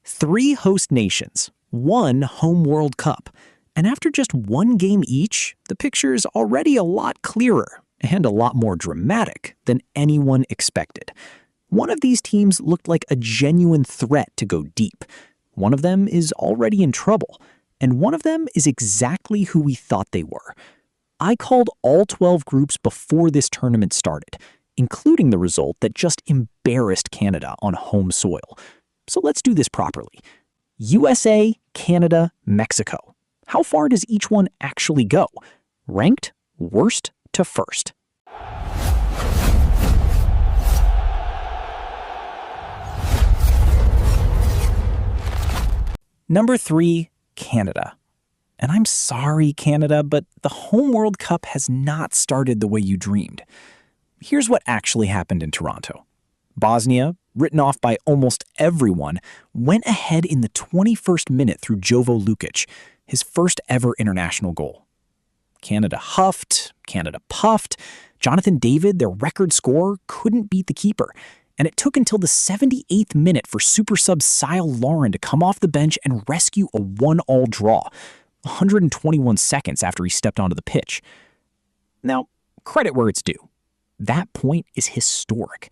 Three host nations, one home World Cup. And after just one game each, the picture is already a lot clearer and a lot more dramatic than anyone expected. One of these teams looked like a genuine threat to go deep. One of them is already in trouble. And one of them is exactly who we thought they were. I called all 12 groups before this tournament started, including the result that just embarrassed Canada on home soil. So let's do this properly. USA, Canada, Mexico. How far does each one actually go? Ranked worst to first. Number 3, Canada. And I'm sorry, Canada, but the home World Cup has not started the way you dreamed. Here's what actually happened in Toronto. Bosnia, written off by almost everyone, went ahead in the 21st minute through Jovo Lukic, his first ever international goal. Canada huffed, Canada puffed. Jonathan David, their record scorer, couldn't beat the keeper. And it took until the 78th minute for super sub Sile Lauren to come off the bench and rescue a 1-1 draw, 121 seconds after he stepped onto the pitch. Now, credit where it's due. That point is historic.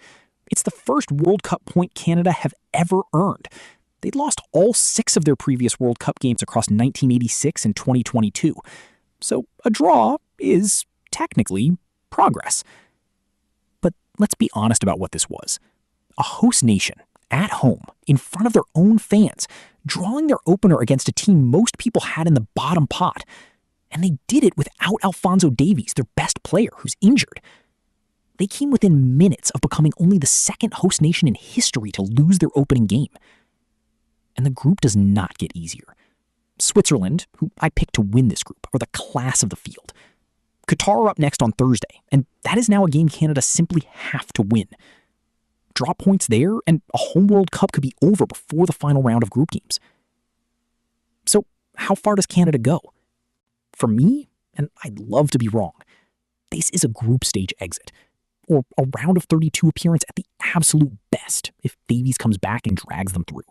It's the first World Cup point Canada have ever earned. They'd lost all 6 of their previous World Cup games across 1986 and 2022. So a draw is, technically, progress. But let's be honest about what this was. A host nation, at home, in front of their own fans, drawing their opener against a team most people had in the bottom pot. And they did it without Alphonso Davies, their best player, who's injured. They came within minutes of becoming only the second host nation in history to lose their opening game. And the group does not get easier. Switzerland, who I picked to win this group, are the class of the field. Qatar are up next on Thursday, and that is now a game Canada simply have to win. Drop points there, and a home World Cup could be over before the final round of group games. So how far does Canada go? For me, and I'd love to be wrong, this is a group stage exit, or a round of 32 appearance at the absolute best if Davies comes back and drags them through.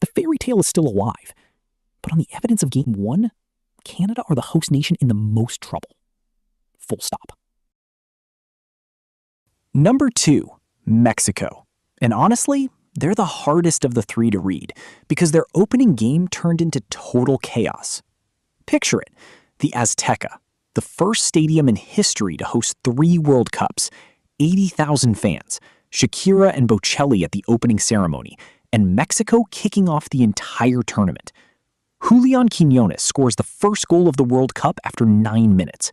The fairy tale is still alive, but on the evidence of Game 1, Canada are the host nation in the most trouble. Full stop. Number 2, Mexico. And honestly, they're the hardest of the 3 to read because their opening game turned into total chaos. Picture it, the Azteca, the first stadium in history to host 3 World Cups, 80,000 fans, Shakira and Bocelli at the opening ceremony, and Mexico kicking off the entire tournament. Julian Quiñones scores the first goal of the World Cup after 9 minutes.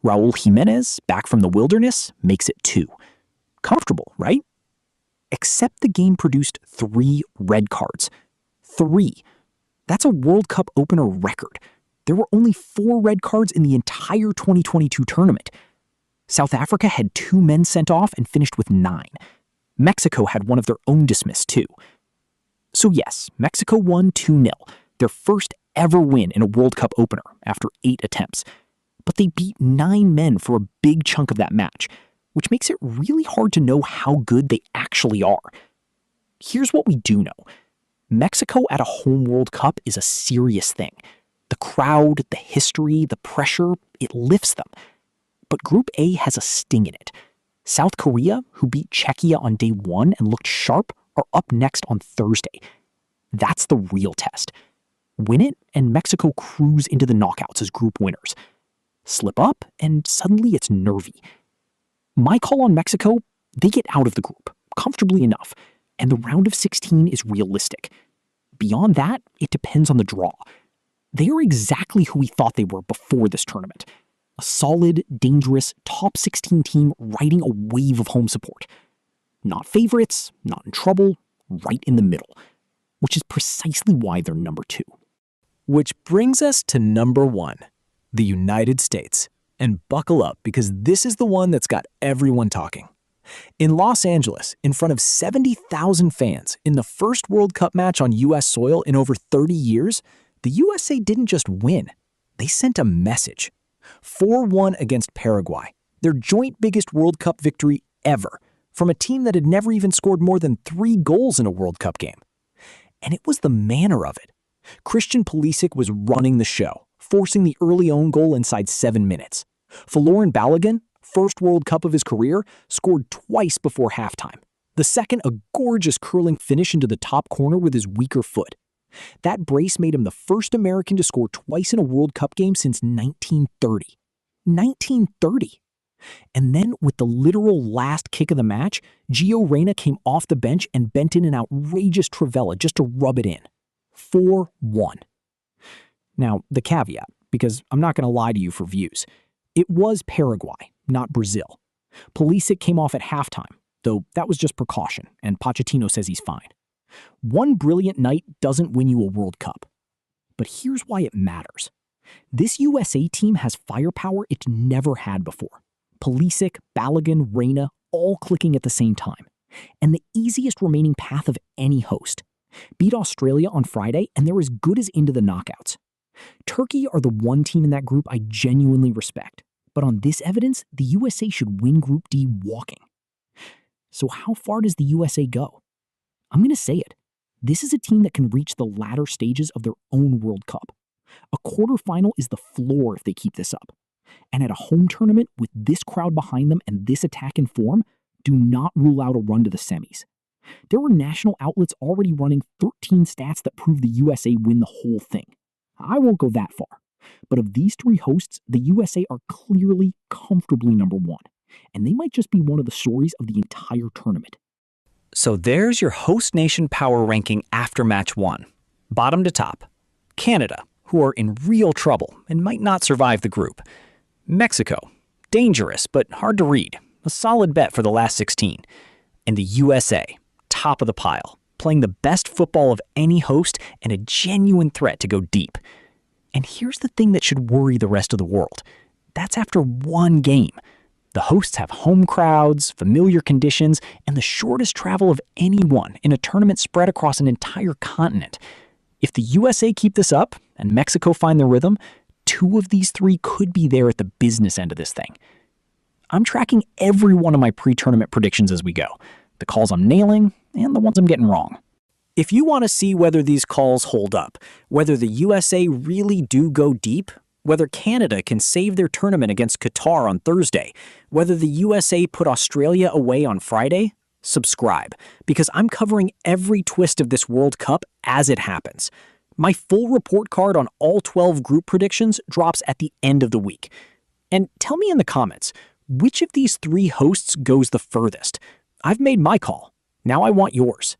Raul Jimenez, back from the wilderness, makes it 2. Comfortable, right? Except the game produced 3 red cards. 3. That's a World Cup opener record. There were only 4 red cards in the entire 2022 tournament. South Africa had 2 men sent off and finished with 9. Mexico had one of their own dismissed too. So yes, Mexico won 2-0, their first ever win in a World Cup opener after 8 attempts. But they beat 9 men for a big chunk of that match, which makes it really hard to know how good they actually are. Here's what we do know. Mexico at a home World Cup is a serious thing. The crowd, the history, the pressure, it lifts them. But Group A has a sting in it. South Korea, who beat Czechia on day 1 and looked sharp, are up next on Thursday. That's the real test. Win it, and Mexico cruise into the knockouts as group winners. Slip up, and suddenly it's nervy. My call on Mexico, they get out of the group, comfortably enough, and the round of 16 is realistic. Beyond that, it depends on the draw. They are exactly who we thought they were before this tournament. A solid, dangerous, top 16 team riding a wave of home support. Not favorites, not in trouble, right in the middle, which is precisely why they're number 2. Which brings us to number 1, the United States. And buckle up, because this is the one that's got everyone talking. In Los Angeles, in front of 70,000 fans, in the first World Cup match on U.S. soil in over 30 years, the USA didn't just win, they sent a message. 4-1 against Paraguay, their joint biggest World Cup victory ever, from a team that had never even scored more than 3 goals in a World Cup game. And it was the manner of it. Christian Pulisic was running the show, forcing the early own goal inside 7 minutes. Folarin Balogun, first World Cup of his career, scored twice before halftime. The second, a gorgeous curling finish into the top corner with his weaker foot. That brace made him the first American to score twice in a World Cup game since 1930. 1930! And then, with the literal last kick of the match, Gio Reyna came off the bench and bent in an outrageous trivela just to rub it in. 4-1. Now, the caveat, because I'm not going to lie to you for views. It was Paraguay, not Brazil. Pulisic came off at halftime, though that was just precaution, and Pochettino says he's fine. One brilliant night doesn't win you a World Cup. But here's why it matters. This USA team has firepower it's never had before. Pulisic, Balogun, Reyna, all clicking at the same time. And the easiest remaining path of any host. Beat Australia on Friday, and they're as good as into the knockouts. Turkey are the one team in that group I genuinely respect. But on this evidence, the USA should win Group D walking. So how far does the USA go? I'm going to say it. This is a team that can reach the latter stages of their own World Cup. A quarterfinal is the floor if they keep this up. And at a home tournament with this crowd behind them and this attack in form, do not rule out a run to the semis. There were national outlets already running 13 stats that prove the USA win the whole thing. I won't go that far. But of these three hosts, the USA are clearly, comfortably number one. And they might just be one of the stories of the entire tournament. So there's your host nation power ranking after match one. Bottom to top. Canada, who are in real trouble and might not survive the group. Mexico, dangerous but hard to read. A solid bet for the last 16. And the USA, top of the pile, playing the best football of any host and a genuine threat to go deep. And here's the thing that should worry the rest of the world. That's after one game. The hosts have home crowds, familiar conditions, and the shortest travel of anyone in a tournament spread across an entire continent. If the USA keep this up and Mexico find their rhythm, two of these three could be there at the business end of this thing. I'm tracking every one of my pre-tournament predictions as we go. The calls I'm nailing and the ones I'm getting wrong. If you want to see whether these calls hold up, whether the USA really do go deep, whether Canada can save their tournament against Qatar on Thursday, whether the USA put Australia away on Friday, subscribe, because I'm covering every twist of this World Cup as it happens. My full report card on all 12 group predictions drops at the end of the week. And tell me in the comments, which of these three hosts goes the furthest? I've made my call. Now I want yours.